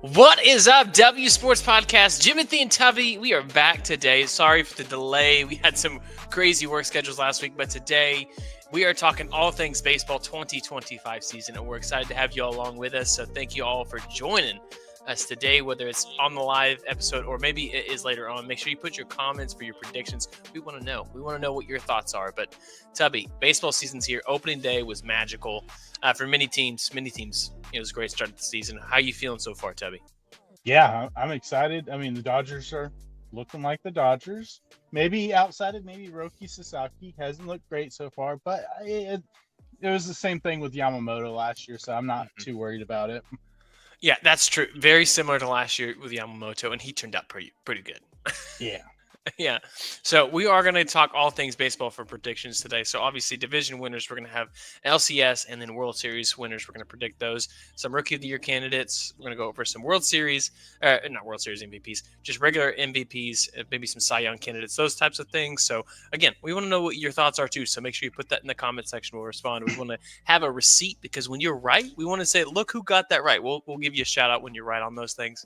What is up, W Sports Podcast? Jimothy and Tubby, we are back today. Sorry for the delay. We had some crazy work schedules last week, but today we are talking all things baseball 2025 season, and we're excited to have you all along with us. So thank you all for joining us today, whether it's on the live episode or maybe it is later on. Make sure you put your comments for your predictions. We want to know. We want to know what your thoughts are. But Tubby, baseball season's here. Opening day was magical for many teams. It was a great start to the season. How are you feeling so far, Tubby? Yeah, I'm excited. I mean, the Dodgers are looking like the Dodgers. Maybe outside of maybe Roki Sasaki hasn't looked great so far, but it was the same thing with Yamamoto last year, so I'm not too worried about it. Yeah, that's true. Very similar to last year with Yamamoto, and he turned out pretty good. Yeah. Yeah. So we are going to talk all things baseball for predictions today. So obviously division winners, we're going to have LCS, and then World Series winners. We're going to predict those. Some Rookie of the Year candidates. We're going to go over some World Series, not World Series MVPs, just regular MVPs, maybe some Cy Young candidates, those types of things. So again, we want to know what your thoughts are too. So make sure you put that in the comment section. We'll respond. We want to have a receipt because when you're right, we want to say, look who got that right. We'll give you a shout out when you're right on those things.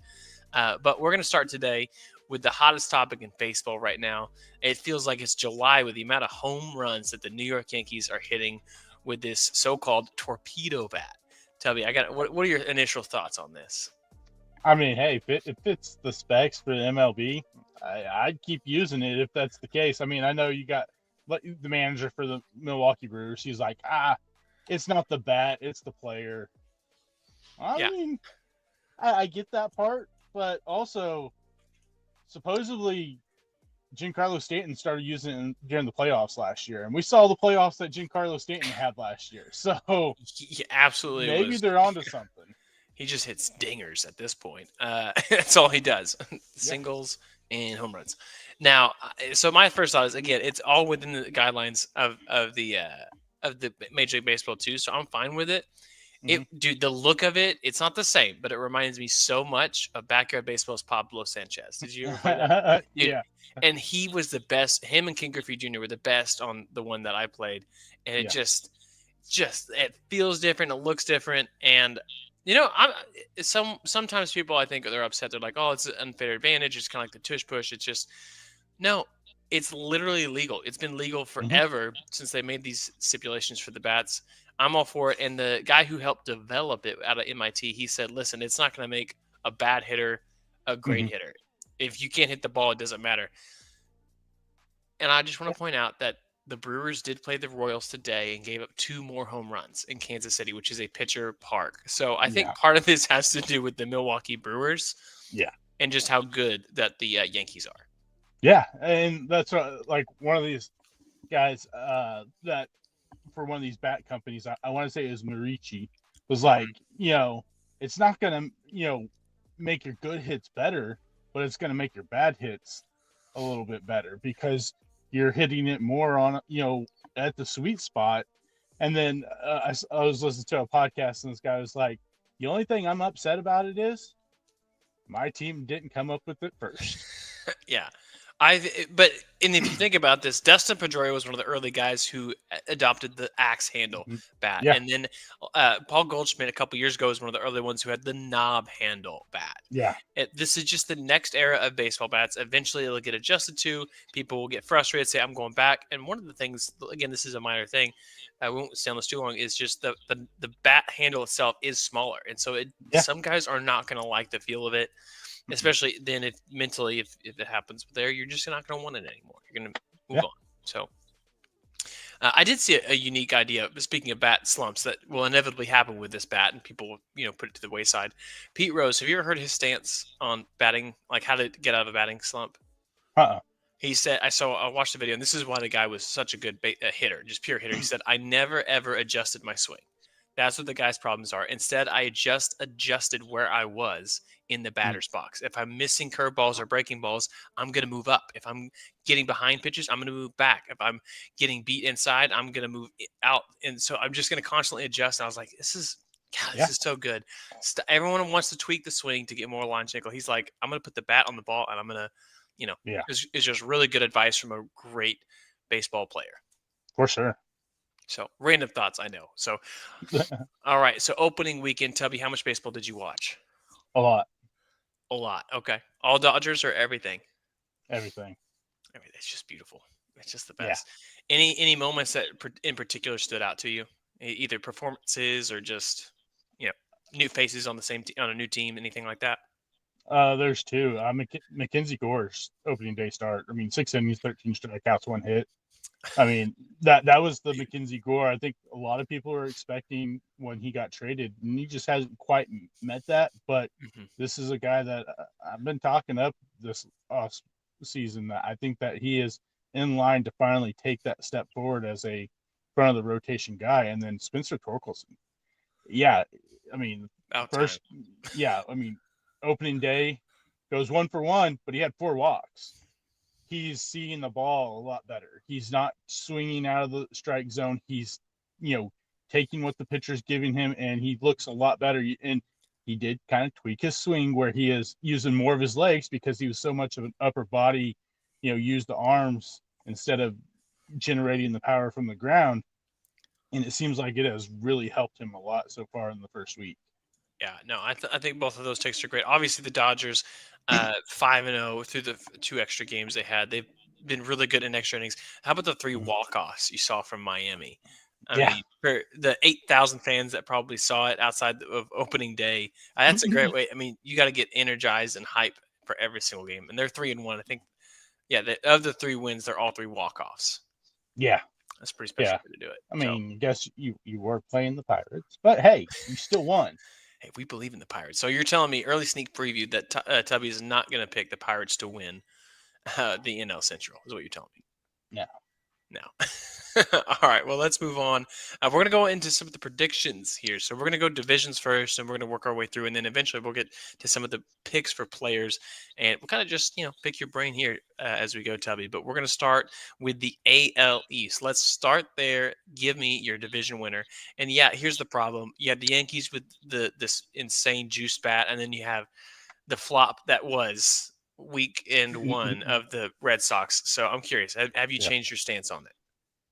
But we're going to start today with the hottest topic in baseball right now. It feels like it's July with the amount of home runs that the New York Yankees are hitting with this so-called torpedo bat. Tubby, what are your initial thoughts on this? I mean, hey, if it fits the specs for the MLB, I'd keep using it if that's the case. I mean, I know you got the manager for the Milwaukee Brewers. He's like, it's not the bat, it's the player. I mean, I get that part, but also supposedly Giancarlo Stanton started using it during the playoffs last year, and we saw the playoffs that Giancarlo Stanton had last year. So he absolutely maybe they're onto something. He just hits dingers at this point. That's all he does: singles and home runs. Now, so my first thought is, again, it's all within the guidelines of the Major League Baseball too, so I'm fine with it. Dude, the look of it, it's not the same, but it reminds me so much of Backyard Baseball's Pablo Sanchez. Did you ever play that? Yeah. And he was the best. Him and King Griffey Jr. were the best on the one that I played. And it just it feels different. It looks different. And, sometimes people, I think, they're upset. They're like, oh, it's an unfair advantage. It's kind of like the tush push. It's just, no, it's literally legal. It's been legal forever since they made these stipulations for the bats. I'm all for it. And the guy who helped develop it out of MIT, he said, listen, it's not going to make a bad hitter a great hitter. If you can't hit the ball, it doesn't matter. And I just want to point out that the Brewers did play the Royals today and gave up 2 more home runs in Kansas City, which is a pitcher park. So I think part of this has to do with the Milwaukee Brewers. Yeah. And just how good that the Yankees are. Yeah. And that's like one of these guys that for one of these bat companies, I want to say it was Marici, was like, it's not going to, make your good hits better, but it's going to make your bad hits a little bit better because you're hitting it more on, at the sweet spot. And then I was listening to a podcast and this guy was like, the only thing I'm upset about it is my team didn't come up with it first. Yeah. But if you think about this, Dustin Pedroia was one of the early guys who adopted the axe handle bat. Yeah. And then Paul Goldschmidt a couple years ago was one of the early ones who had the knob handle bat. Yeah. This is just the next era of baseball bats. Eventually it'll get adjusted to. People will get frustrated, say, I'm going back. And one of the things, again, this is a minor thing, we won't stay on this too long, is just the bat handle itself is smaller. And so some guys are not going to like the feel of it. Especially then, if it happens there, you're just not going to want it anymore. You're going to move on. So, I did see a unique idea. Speaking of bat slumps, that will inevitably happen with this bat, and people put it to the wayside. Pete Rose, have you ever heard his stance on batting, like how to get out of a batting slump? He said, I watched the video, and this is why the guy was such a good hitter, just pure hitter. He said, I never ever adjusted my swing. That's what the guy's problems are. Instead, I just adjusted where I was in the batter's box. If I'm missing curveballs or breaking balls, I'm going to move up. If I'm getting behind pitches, I'm going to move back. If I'm getting beat inside, I'm going to move out. And so I'm just going to constantly adjust. And I was like, this is so good. Everyone wants to tweak the swing to get more line angle. He's like, I'm going to put the bat on the ball, and I'm going to, it's just really good advice from a great baseball player. For sure. So random thoughts, I know. So, all right. So opening weekend, Tubby, how much baseball did you watch? A lot. A lot. Okay. All Dodgers or everything? Everything. I mean, it's just beautiful. It's just the Yeah. best. Any moments that in particular stood out to you? Either performances or just you know new faces on the on a new team, anything like that? There's two. Mackenzie Gore's opening day start. I mean, 6 innings, 13 strikeouts, 1 hit. I mean, that was the Mackenzie Gore. I think a lot of people were expecting when he got traded, and he just hasn't quite met that. But Hmm. this is a guy that I've been talking up this off season. That I think that he is in line to finally take that step forward as a front of the rotation guy. And then Spencer Torkelson. Yeah, I mean, About time. first, yeah, I mean, opening day goes 1 for 1, but he had 4 walks. He's seeing the ball a lot better. He's not swinging out of the strike zone. He's, you know, taking what the pitcher's giving him, and he looks a lot better. And he did kind of tweak his swing where he is using more of his legs because he was so much of an upper body, use the arms instead of generating the power from the ground. And it seems like it has really helped him a lot so far in the first week. Yeah, no, I think both of those takes are great. Obviously, the Dodgers, 5-0 through the two extra games they had. They've been really good in extra innings. How about the three walk-offs you saw from Miami? I Yeah. mean, for the 8,000 fans that probably saw it outside of opening day, that's a great way. I mean, you got to get energized and hype for every single game, and they're 3-1. I think, yeah, of the three wins, they're all three walk-offs. Yeah. That's a pretty special Yeah. way to do it. I So, mean, I guess you were playing the Pirates, but hey, you still won. hey, we believe in the Pirates. So you're telling me early sneak preview that Tubby is not going to pick the Pirates to win the NL Central is what you're telling me. No. No. All right. Well, let's move on. We're going to go into some of the predictions here. So we're going to go divisions first, and we're going to work our way through, and then eventually we'll get to some of the picks for players, and we'll kind of just pick your brain here as we go, Tubby. But we're going to start with the AL East. Let's start there. Give me your division winner. And yeah, here's the problem: you have the Yankees with this insane juice bat, and then you have the flop that was weekend one of the Red Sox. So I'm curious, have you Yeah. changed your stance on it?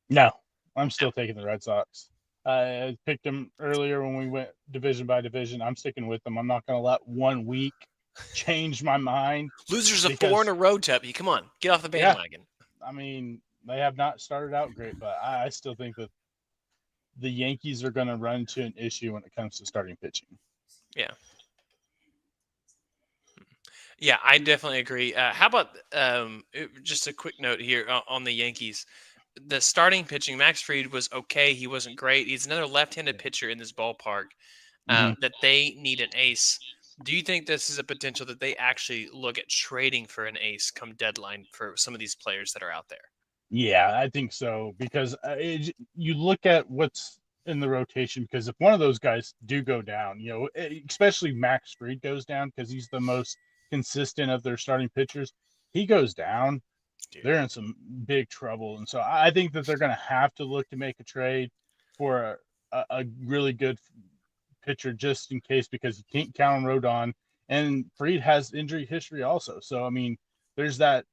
No, I'm still taking the Red Sox. I picked them earlier when we went division by division. I'm sticking with them. I'm not going to let 1 week change my mind Losers of four in because, a row, Tubby. Come on, get off the yeah, bandwagon. I mean, they have not started out great, but I still think that the Yankees are going to run into an issue when it comes to starting pitching. Yeah. Yeah, I definitely agree. How about just a quick note here on the Yankees? The starting pitching, Max Fried was okay. He wasn't great. He's another left-handed pitcher in this ballpark Mm-hmm. that they need an ace. Do you think this is a potential that they actually look at trading for an ace come deadline for some of these players that are out there? Yeah, I think so because you look at what's in the rotation because if one of those guys do go down, especially Max Fried goes down because he's the most consistent of their starting pitchers, he goes down, Dude. they're in some big trouble. And so I think that they're going to have to look to make a trade for a really good pitcher just in case because you can't count on Rodon. And Fried has injury history also. So, I mean, there's that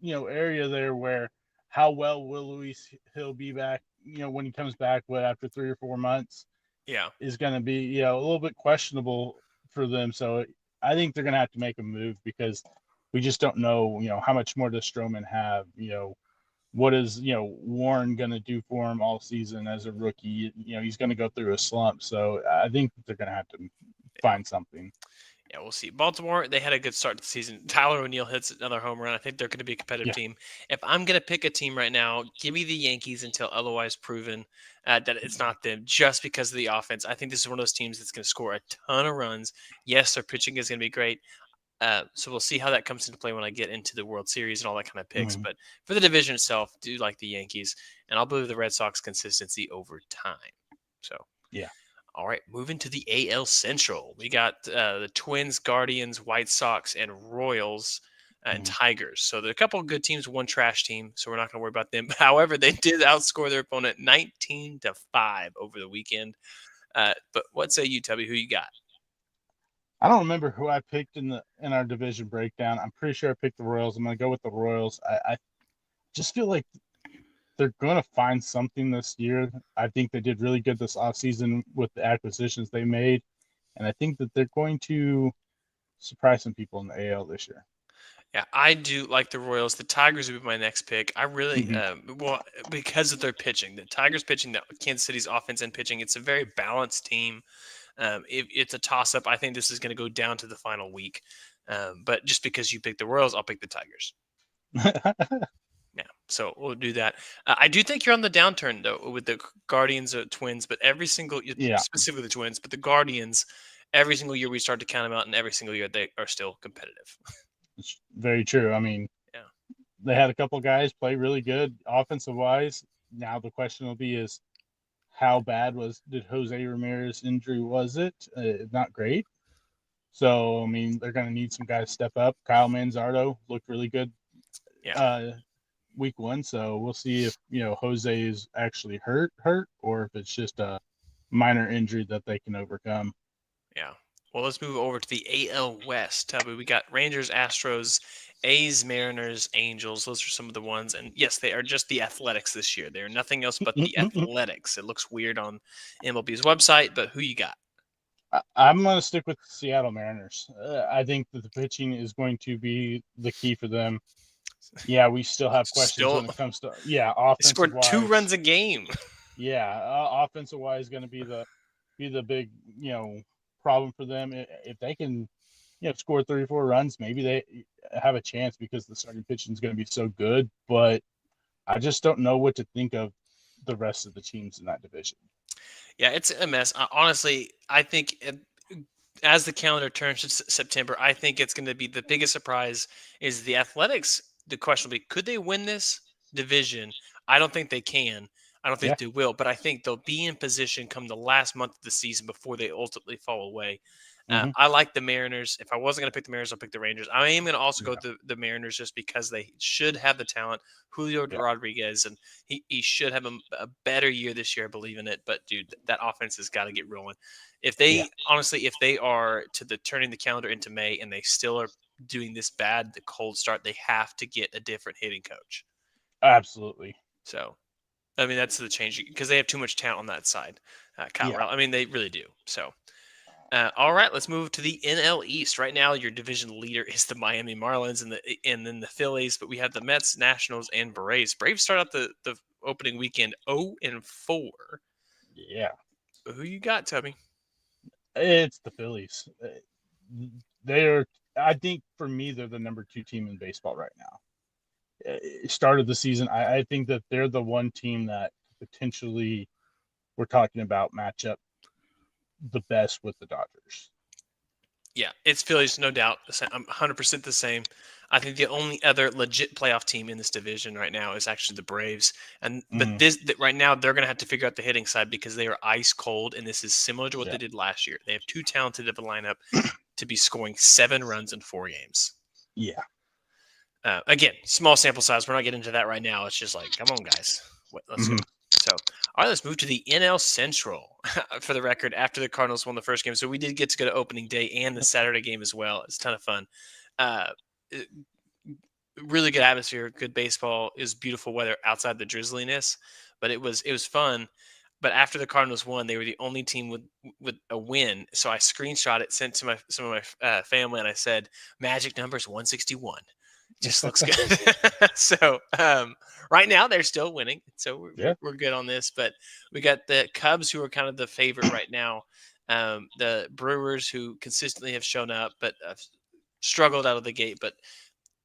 area there where how well will Luis Hill be back? When he comes back, after 3 or 4 months, Yeah. is going to be a little bit questionable for them. So I think they're going to have to make a move because we just don't know how much more does Stroman have. What is Warren going to do for him all season as a rookie? He's going to go through a slump. So I think they're going to have to find something. Yeah, we'll see. Baltimore, they had a good start to the season. Tyler O'Neill hits another home run. I think they're going to be a competitive Yeah. team. If I'm going to pick a team right now, give me the Yankees until otherwise proven that it's not them just because of the offense. I think this is one of those teams that's going to score a ton of runs. Yes, their pitching is going to be great. So we'll see how that comes into play when I get into the World Series and all that kind of picks. Mm-hmm. But for the division itself, do like the Yankees, and I'll believe the Red Sox consistency over time. So yeah. All right, moving to the AL Central. We got the Twins, Guardians, White Sox, and Royals and Mm-hmm. Tigers. So there are a couple of good teams, one trash team. So we're not going to worry about them. However, they did outscore their opponent 19-5 over the weekend. But what say you, Tubby? Who you got? I don't remember who I picked in our division breakdown. I'm pretty sure I picked the Royals. I'm going to go with the Royals. I just feel like they're going to find something this year. I think they did really good this offseason with the acquisitions they made. And I think that they're going to surprise some people in the AL this year. Yeah, I do like the Royals. The Tigers would be my next pick. I really, Hmm. well, because of their pitching. The Tigers pitching, the Kansas City's offense and pitching. It's a very balanced team. It's a toss-up. I think this is going to go down to the final week. But just because you picked the Royals, I'll pick the Tigers. Yeah, so we'll do that. I do think you're on the downturn though with the Guardians or Twins, but every single, Yeah, specifically the Twins, but the Guardians, every single year we start to count them out, and every single year they are still competitive. it's very true. I mean, Yeah. they had a couple guys play really good offensive wise. Now the question will be is how bad did Jose Ramirez injury was it? Not great. So I mean they're going to need some guys to step up. Kyle Manzardo looked really good Yeah. week 1, so we'll see if Jose is actually hurt or if it's just a minor injury that they can overcome. Yeah. Well, let's move over to the AL West. Tubby, we got Rangers, Astros, A's, Mariners, Angels. Those are some of the ones. And yes, they are just the Athletics this year. They are nothing else but the Athletics. It looks weird on MLB's website, but who you got? I'm going to stick with the Seattle Mariners. I think that the pitching is going to be the key for them. Yeah, we still have questions when it comes to offensive scored wise. 2 runs a game. Yeah, offensive wise going to be the big problem for them. If they can score 34 runs, maybe they have a chance because the starting pitching is going to be so good. But I just don't know what to think of the rest of the teams in that division. Yeah, it's a mess. Honestly, I think as the calendar turns to September, I think it's going to be the biggest surprise is the Athletics. The question will be, could they win this division? I don't think they can. I don't think Yeah. they will, but I think they'll be in position come the last month of the season before they ultimately fall away. Mm-hmm. I like the Mariners. If I wasn't going to pick the Mariners, I'll pick the Rangers. I am going to also go Yeah. with the Mariners just because they should have the talent. Julio Yeah. Rodriguez, and he should have a better year this year. I believe in it. But, dude, that offense has got to get rolling. If they, honestly, if they are turning the calendar into May and they still are doing this bad, the cold start, they have to get a different hitting coach. Absolutely. So, I mean, that's the change because they have too much talent on that side. I mean, they really do. So, all right, let's move to the NL East. Right now, your division leader is the Miami Marlins and then the Phillies, but we have the Mets, Nationals, and Braves. Braves start out the opening weekend 0-4. Yeah. Who you got, Tubby? It's the Phillies. They're, I think for me, they're the number 2 team in baseball right now. Start of the season, I think that they're the one team that potentially we're talking about matchup the best with the Dodgers. Yeah, it's Phillies, no doubt. I'm 100% the same. I think the only other legit playoff team in this division right now is actually the Braves, but right now they're going to have to figure out the hitting side because they are ice cold, and this is similar to what they did last year. They have too talented of a lineup to be scoring 7 runs in 4 games. Yeah. Again, small sample size. We're not getting into that right now. It's just like, come on, guys, let's go. So, all right, let's move to the NL Central. For the record, after the Cardinals won the first game, so we did get to go to opening day and the Saturday game as well. It's a ton of fun. Really good atmosphere, good baseball. It was beautiful weather outside the drizzliness, but it was fun. But after the Cardinals won, they were the only team with a win. So I screenshot it, sent to some of my family, and I said, "Magic numbers 161." Just looks good. So right now they're still winning, so we're good on this. But we got the Cubs, who are kind of the favorite right now. The Brewers, who consistently have shown up, but struggled out of the gate. But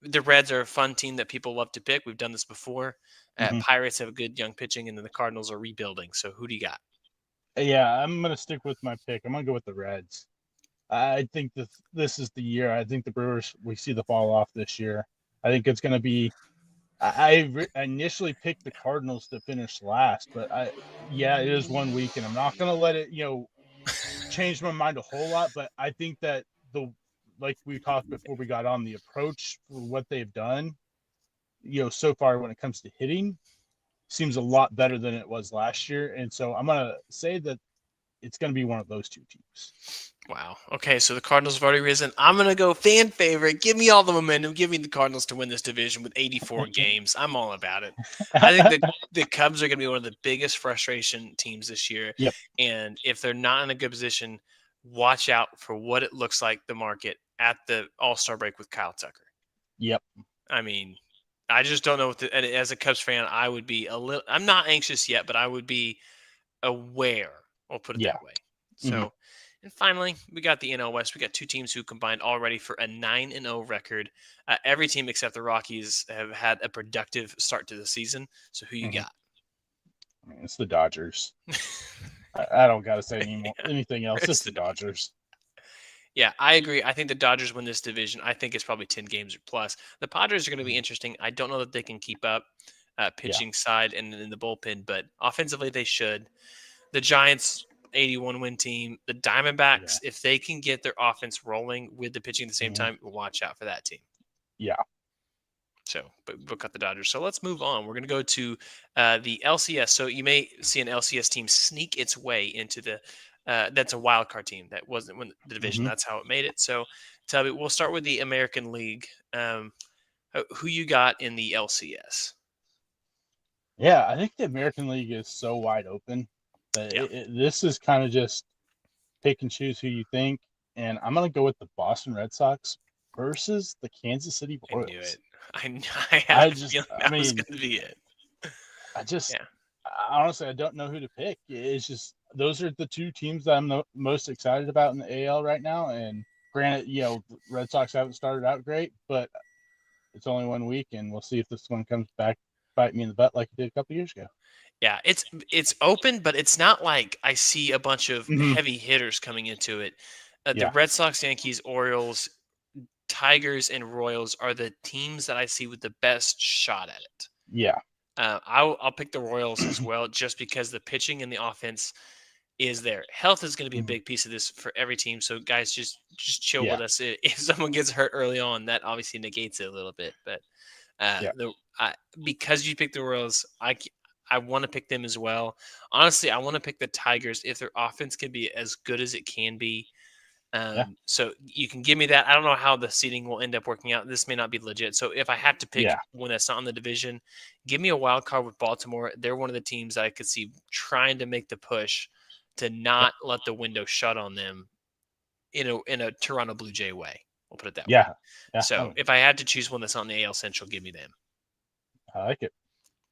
the Reds are a fun team that people love to pick. We've done this before. Pirates have a good young pitching, and then the Cardinals are rebuilding. So who do you got? Yeah, I'm going to stick with my pick. I'm going to go with the Reds. I think this is the year. I think the Brewers, we see the fall off this year. I think it's going to be – I initially picked the Cardinals to finish last, but it is 1 week, and I'm not going to let it, change my mind a whole lot. But I think that like we talked before we got on, the approach for what they've done, so far when it comes to hitting, seems a lot better than it was last year. And so I'm going to say that it's going to be one of those 2 teams. Wow. Okay, so the Cardinals have already risen. I'm going to go fan favorite. Give me all the momentum. Give me the Cardinals to win this division with 84 games. I'm all about it. I think the Cubs are going to be one of the biggest frustration teams this year. Yep. And if they're not in a good position, watch out for what it looks like the market at the All-Star break with Kyle Tucker. Yep. I mean, I just don't know and as a Cubs fan, I would be I'm not anxious yet, but I would be aware. We'll put it Yeah. that way. Mm-hmm. So, and finally, we got the NL West. We got 2 teams who combined already for a 9-0 record. Every team except the Rockies have had a productive start to the season. So, who you got? I mean, it's the Dodgers. I don't got to say anything else. It's the Dodgers. Yeah, I agree. I think the Dodgers win this division. I think it's probably 10 games or plus. The Padres are going to be interesting. I don't know that they can keep up pitching side and in the bullpen, but offensively they should. The Giants, 81 win team. The Diamondbacks, if they can get their offense rolling with the pitching at the same time, watch out for that team. Yeah. So, but we'll cut the Dodgers. So let's move on. We're going to go to the LCS. So you may see an LCS team sneak its way into the. That's a wild card team. That wasn't when the division. That's how it made it. So, tell me, we'll start with the American League. Who you got in the LCS? Yeah, I think the American League is so wide open that this is kind of just pick and choose who you think. And I'm going to go with the Boston Red Sox versus the Kansas City Royals. I knew it. I had a feeling that was going to be it. Honestly, I don't know who to pick. It's just those are the 2 teams that I'm the most excited about in the AL right now. And granted, the Red Sox haven't started out great, but it's only 1 week, and we'll see if this one comes back bite me in the butt like it did a couple years ago. Yeah, it's open, but it's not like I see a bunch of heavy hitters coming into it. The Red Sox, Yankees, Orioles, Tigers, and Royals are the teams that I see with the best shot at it. Yeah. I'll pick the Royals as well, just because the pitching and the offense is there. Health is going to be a big piece of this for every team. So guys, just chill with us. If someone gets hurt early on, that obviously negates it a little bit. But because you picked the Royals, I want to pick them as well. Honestly, I want to pick the Tigers if their offense can be as good as it can be. So you can give me that. I don't know how the seeding will end up working out. This may not be legit. So if I have to pick one that's not in the division, give me a wild card with Baltimore. They're one of the teams that I could see trying to make the push to not let the window shut on them in a Toronto Blue Jay way. We'll put it that way. So if I had to choose one that's on the AL Central, give me them. I like it.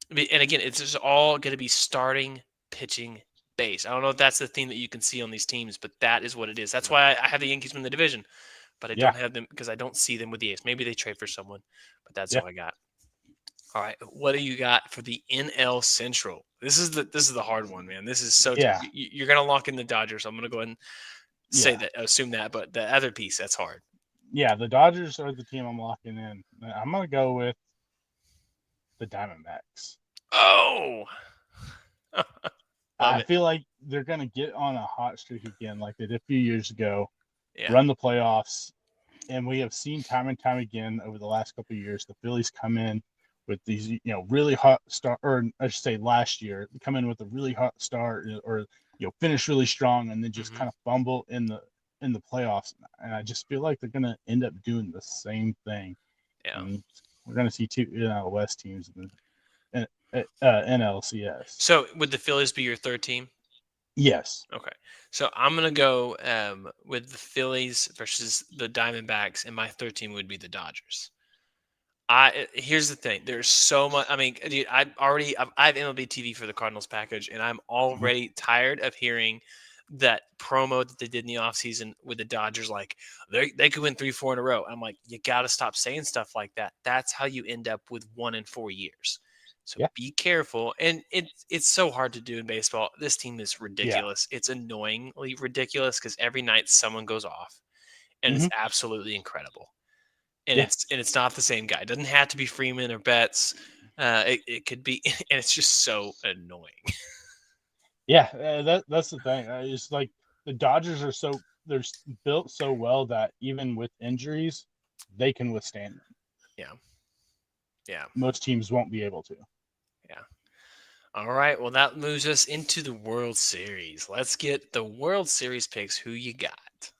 And again, it's just all going to be starting pitching base. I don't know if that's the theme that you can see on these teams, but that is what it is. That's why I have the Yankees win the division, but I don't have them because I don't see them with the ace. Maybe they trade for someone, but that's all I got. All right, what do you got for the NL Central? This is the hard one, man. This is so you're gonna lock in the Dodgers. I'm gonna go ahead and say that, assume that, but the other piece that's hard. Yeah, the Dodgers are the team I'm locking in. I'm gonna go with the Diamondbacks. Oh, I feel like they're gonna get on a hot streak again, like they did a few years ago. Run the playoffs, and we have seen time and time again over the last couple of years the Phillies come in with these, really hot start, or I should say last year, come in with a really hot start, or finish really strong, and then just kind of fumble in the playoffs. And I just feel like they're gonna end up doing the same thing. Yeah, and we're gonna see 2 West teams in NLCS. So would the Phillies be your third team? Yes. Okay. So I'm going to go with the Phillies versus the Diamondbacks, and my third team would be the Dodgers. Here's the thing. There's so much. I mean, dude, I have MLB TV for the Cardinals package, and I'm already tired of hearing that promo that they did in the offseason with the Dodgers. Like, they could win 3-4 in a row. I'm like, you got to stop saying stuff like that. That's how you end up with 1 in 4 years. So be careful. And it's so hard to do in baseball. This team is ridiculous. It's annoyingly ridiculous because every night someone goes off, and it's absolutely incredible. And it's not the same guy. It doesn't have to be Freeman or Betts. It could be, and it's just so annoying. That's the thing. It's like the Dodgers they're built so well that even with injuries, they can withstand them. Yeah. Most teams won't be able to. Yeah. All right. Well, that moves us into the World Series. Let's get the World Series picks. Who you got?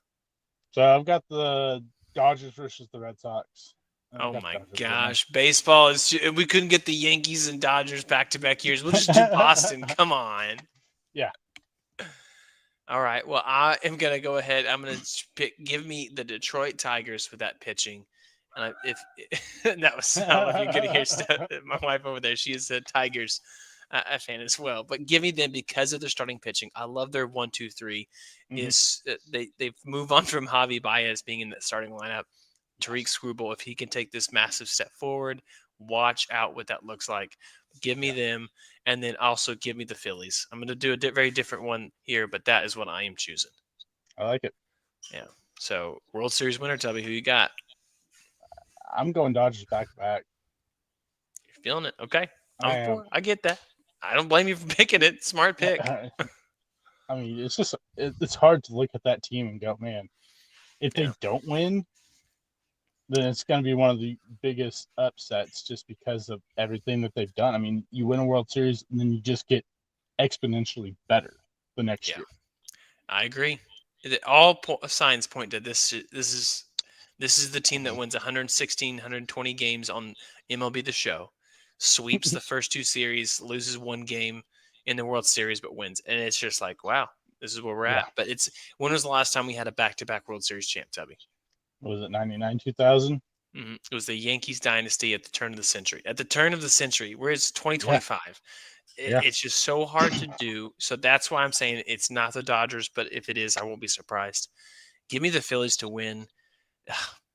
So I've got the Dodgers versus the Red Sox. Oh my gosh. Baseball is we couldn't get the Yankees and Dodgers back-to-back years. We'll just do Boston. Come on. Yeah. All right. Well, I am gonna go ahead. I'm gonna pick. Give me the Detroit Tigers with that pitching. And if that was, I don't know if you could hear my wife over there. She is a Tigers fan as well. But give me them because of their starting pitching. I love their 1, 2, 3. Mhm. Is they've moved on from Javi Baez being in the starting lineup. Tariq Yes. Skubal, if he can take this massive step forward, watch out what that looks like. Give me Yeah, them, and then also give me the Phillies. I'm going to do a very different one here, but that is what I am choosing. I like it. Yeah. So World Series winner, tell me who you got. I'm going Dodgers back to back. You're feeling it, okay? I I'm am. for it. I get that. I don't blame you for picking it. Smart pick. I mean, it's just it's hard to look at that team and go, man, if they Yeah. don't win, then it's going to be one of the biggest upsets just because of everything that they've done. I mean, you win a World Series and then you just get exponentially better the next Yeah. year. I agree. All signs point to this. This is the team that wins 116, 120 games on MLB The Show, sweeps the first two series, loses one game in the World Series, but wins. And it's just like, wow, this is where we're Yeah. at. But when was the last time we had a back-to-back World Series champ, Tubby? Was it 99, 2000? It was the Yankees dynasty at the turn of the century. At the turn of the century, where it's Yeah. 2025. Yeah. It's just so hard to do. So that's why I'm saying it's not the Dodgers, but if it is, I won't be surprised. Give me the Phillies to win.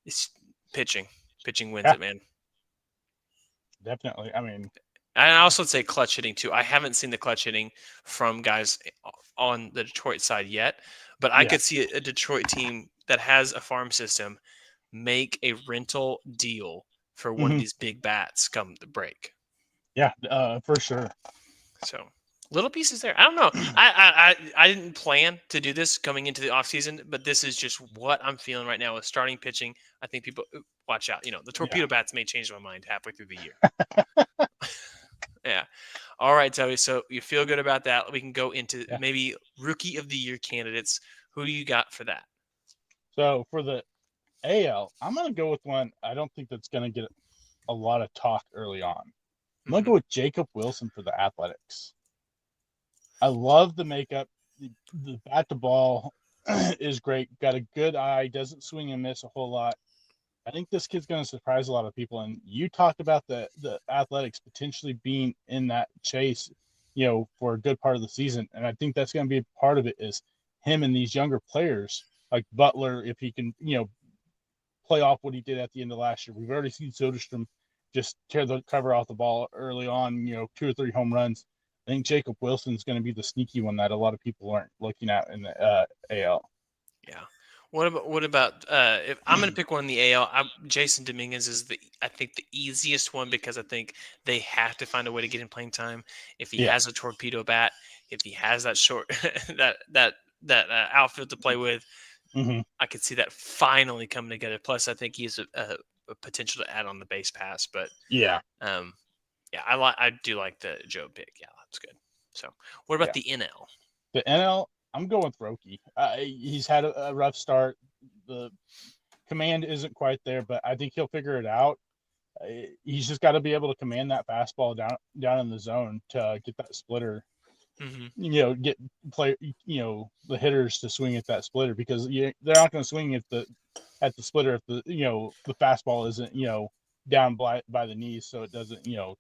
It's pitching. Pitching wins Yeah. it, man. Definitely. I mean, And I also say clutch hitting too. I haven't seen the clutch hitting from guys on the Detroit side yet, but I yeah. could see a Detroit team that has a farm system make a rental deal for one of Hmm. these big bats come the break. Yeah. For sure. So little pieces there. I don't know. I didn't plan to do this coming into the offseason, but this is just what I'm feeling right now with starting pitching. I think people watch out. The Yeah. torpedo bats may change my mind halfway through the year. Yeah. All right, Toby. So you feel good about that. We can go into Yeah. maybe rookie of the year candidates. Who do you got for that? So for the AL, I'm going to go with one I don't think that's going to get a lot of talk early on. I'm going to Hmm. go with Jacob Wilson for the Athletics. I love the makeup. The bat to ball is great. Got a good eye. Doesn't swing and miss a whole lot. I think this kid's going to surprise a lot of people. And you talked about the Athletics potentially being in that chase, for a good part of the season. And I think that's going to be a part of it is him and these younger players like Butler, if he can, play off what he did at the end of last year. We've already seen Soderstrom just tear the cover off the ball early on, 2 or 3 home runs. I think Jacob Wilson's going to be the sneaky one that a lot of people aren't looking at in the AL. Yeah. What about if I'm going to pick one in the AL? Jason Dominguez is I think the easiest one because I think they have to find a way to get him playing time. If he Yeah. has a torpedo bat, if he has that short that outfield to play with, Mm-hmm. I could see that finally coming together. Plus, I think he's a potential to add on the base pass. But Yeah. um, yeah, I do like the Joe pick. Yeah, that's good. So, what about Yeah. the NL? The NL, I'm going with Roki. He's had a rough start. The command isn't quite there, but I think he'll figure it out. He's just got to be able to command that fastball down in the zone to get that splitter. Hmm. Get play. The hitters to swing at that splitter because they're not going to swing at the splitter if the fastball isn't down by the knees, so it doesn't you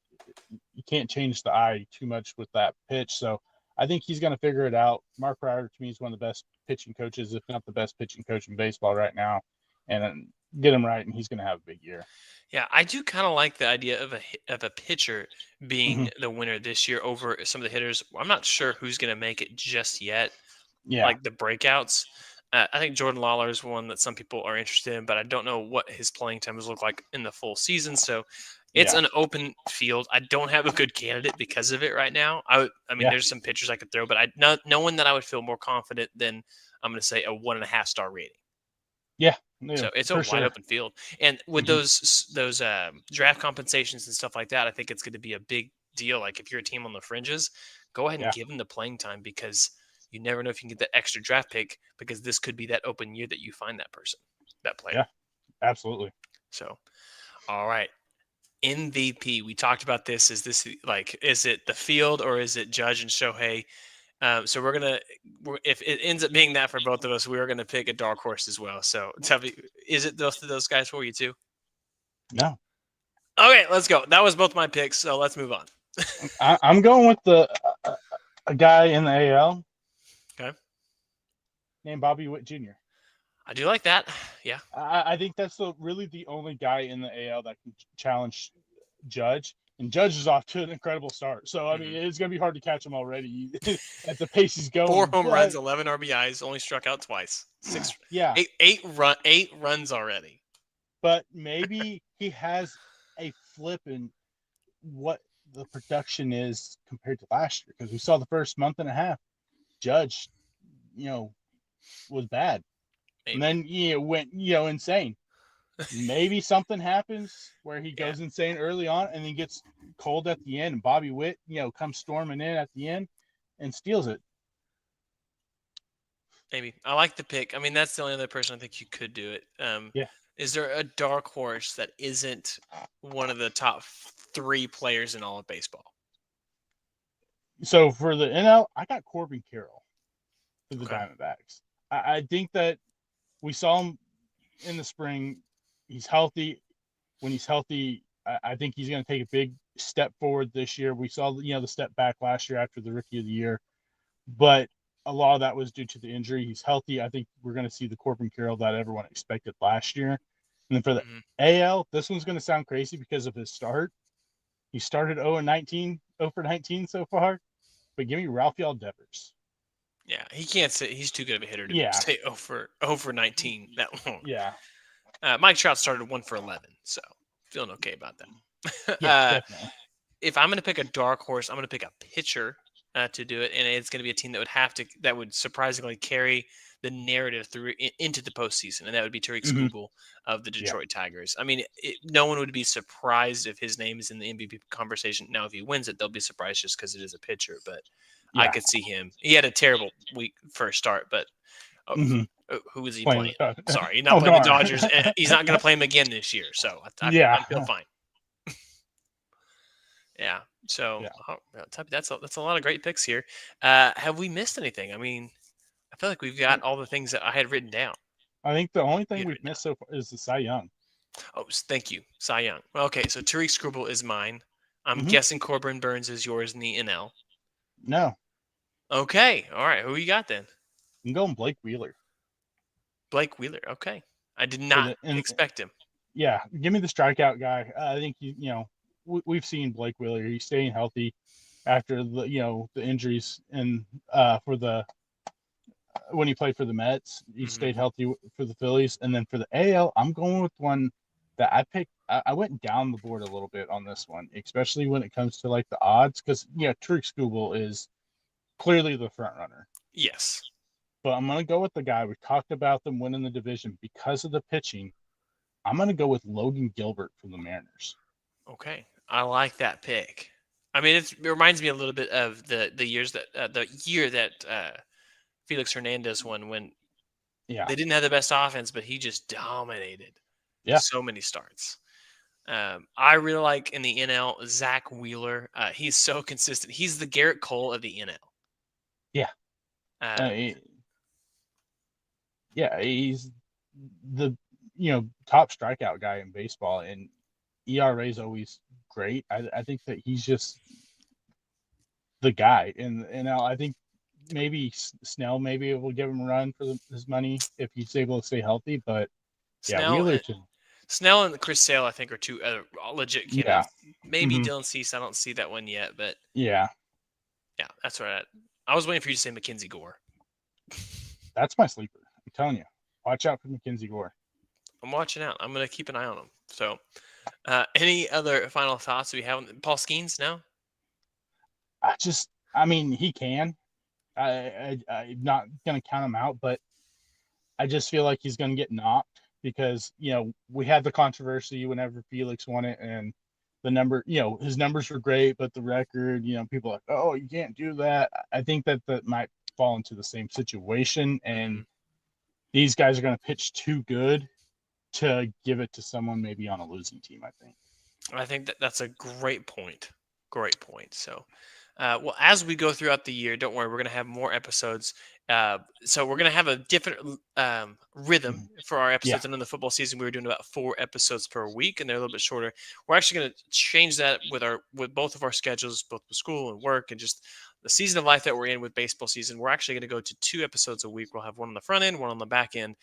can't change the eye too much with that pitch. So I think he's going to figure it out. Mark Ryder to me is one of the best pitching coaches, if not the best pitching coach in baseball right now, and get him right, and he's going to have a big year. Yeah, I do kind of like the idea of a pitcher Mm-hmm. being the winner this year over some of the hitters. I'm not sure who's going to make it just yet, Yeah, like the breakouts. I think Jordan Lawler is one that some people are interested in, but I don't know what his playing time has looked like in the full season. So it's yeah, an open field. I don't have a good candidate because of it right now. I mean, yeah, there's some pitchers I could throw, but no one that I would feel more confident than I'm going to say a 1.5 star rating. yeah, no, So it's a for wide sure. open field, and with Mm-hmm. those draft compensations and stuff like that, I think it's going to be a big deal. Like if you're a team on the fringes, go ahead and Yeah, give them the playing time because you never know if you can get that extra draft pick because this could be that open year that you find that person, that player. yeah, absolutely. So, all right, MVP. We talked about this. Is it the field or is it Judge and Shohei? So if it ends up being that for both of us, we are gonna pick a dark horse as well. So tell me, is it both of those guys for you too? No, Okay, let's go. That was both my picks, so let's move on. I'm going with a guy in the AL Okay, named Bobby Witt Jr. I do like that. Yeah. I think that's really the only guy in the AL that can challenge Judge. And Judge is off to an incredible start. So, I mean, Mhm. it's going to be hard to catch him already at the pace he's 4 going. home runs, But 11 RBIs, only struck out twice. yeah, 8 runs already. but maybe he has a flip in what the production is compared to last year, because we saw the first month and a half, Judge, was bad. And Maybe. then, went, insane. Maybe something happens where he Yeah, goes insane early on and then gets cold at the end. And Bobby Witt, comes storming in at the end and steals it. maybe. I like the pick. I mean, that's the only other person I think you could do it. Yeah. Is there a dark horse that isn't one of the top 3 players in all of baseball? So for the NL, I got Corbin Carroll for the Okay. Diamondbacks. I think that we saw him in the spring. He's healthy. When he's healthy, I think he's going to take a big step forward this year. We saw, the step back last year after the Rookie of the Year, but a lot of that was due to the injury. He's healthy. I think we're going to see the Corbin Carroll that everyone expected last year. And then for the Mhm. AL, this one's going to sound crazy because of his start. He started 0-19, 0 for 19 so far, but give me Rafael Devers. Yeah, he can't say he's too good of a hitter to Yeah, stay 0 for 19 that long. yeah, Mike Trout started 1 for 11, so feeling okay about that. yeah, definitely. If I'm going to pick a dark horse, I'm going to pick a pitcher to do it, and it's going to be a team that would surprisingly carry the narrative through into the postseason, and that would be Tariq Mm-hmm. Skubal of the Yeah, Detroit Tigers. I mean, no one would be surprised if his name is in the MVP conversation. Now, if he wins it, they'll be surprised just because it is a pitcher, but I yeah. could see him. He had a terrible week first start, but oh, Mm-hmm. who is he Playing. playing? Sorry, he's not Oh playing the darn. Dodgers. And he's not going to play him again this year, so Yeah, I feel fine. Yeah. So yeah. that's a lot of great picks here. Have we missed anything? I mean, I feel like we've got all the things that I had written down. I think the only You thing had we've written down. missed so far is the Cy Young. Oh, thank you, Cy Young. Okay, so Tariq Skubal is mine. I'm Mm-hmm. guessing Corbin Burns is yours in the NL. No, Okay, all right. Who you got then? I'm going Blake Wheeler Blake Wheeler. Okay, I did for not the and expect him. yeah, give me the strikeout guy. I think we've seen Blake Wheeler. He's staying healthy after the injuries, and for the when he played for the Mets, he Hmm. stayed healthy for the Phillies. And then for the AL, I'm going with one that I picked. I went down the board a little bit on this one, especially when it comes to like the odds, because Tariq Skubal is clearly the front runner. Yes. But I'm gonna go with the guy we talked about them winning the division because of the pitching. I'm gonna go with Logan Gilbert from the Mariners. Okay, I like that pick. I mean, it reminds me a little bit of the year that Felix Hernandez won when Yeah, they didn't have the best offense, but he just dominated yeah, so many starts. I really like in the NL Zach Wheeler. He's so consistent. He's the Garrett Cole of the NL. yeah. Uh, Uh, yeah, he's the top strikeout guy in baseball, and ERA is always great. I think that he's just the guy, and I think maybe Snell maybe will give him a run for his money if he's able to stay healthy. But yeah, Snell Wheeler and too. Snell and Chris Sale, I think, are two legit Yeah, candidates. Maybe hmm Dylan Cease. I don't see that one yet, but yeah, yeah, that's right. I was waiting for you to say Mackenzie Gore. that's my sleeper. I'm telling you, watch out for Mackenzie Gore. I'm watching out. I'm going to keep an eye on him. So, any other final thoughts we have on Paul Skeens now? I mean, he can. I'm not gonna count him out, but I just feel like he's gonna get knocked because we had the controversy whenever Felix won it, and his numbers were great, but the record, people are like, oh, you can't do that. I think that might fall into the same situation, Hmm. and these guys are gonna pitch too good to give it to someone maybe on a losing team. I think. I think that's a great point. Great point. So, Well, as we go throughout the year, don't worry, we're going to have more episodes. So we're going to have a different rhythm Mhm. for our Yeah. episodes. And in the football season, we were doing about 4 episodes per week, and they're a little bit shorter. We're actually going to change that with both of our schedules, both with school and work, and just the season of life that we're in with baseball season. We're actually going to go to 2 episodes a week. We'll have one on the front end, one on the back end.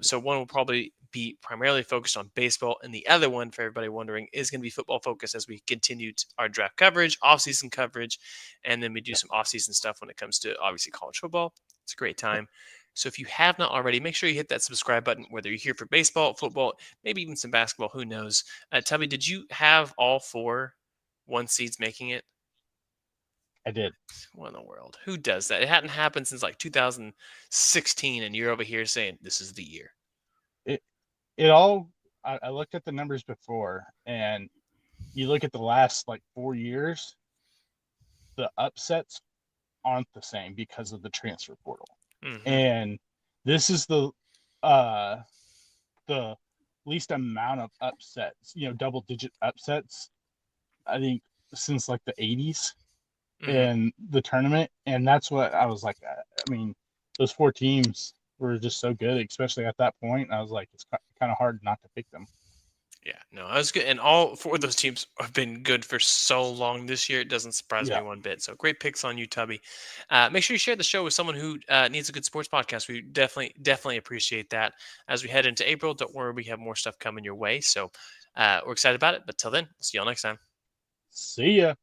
So one will probably be primarily focused on baseball, and the other one, for everybody wondering, is going to be football focused as we continue our draft coverage, off-season coverage, and then we do Yep. some off-season stuff when it comes to obviously college football. It's a great Yep. time. So if you have not already, make sure you hit that subscribe button, whether you're here for baseball, football, maybe even some basketball, who knows. Tubby, did you have all 4 1 seeds making it? I did. What in the world? Who does that? It hadn't happened since like 2016, and you're over here saying this is the year. It it all. I looked at the numbers before, and you look at the last like 4 years, the upsets aren't the same because of the transfer portal. Hmm. And this is uh the least amount of upsets, double digit upsets, I think, since like the 80s Hmm. in the tournament. And that's what I was like. I mean, those 4 teams were just so good, especially at that point. I was like, it's kind of hard not to pick them. Yeah, no, I was good, and all 4 of those teams have been good for so long this year. It doesn't surprise me Yeah. one bit. So great picks on you, Tubby. Make sure you share the show with someone who needs a good sports podcast. We definitely appreciate that. As we head into April, don't worry, we have more stuff coming your way. So we're excited about it. But till then, see y'all next time. See ya.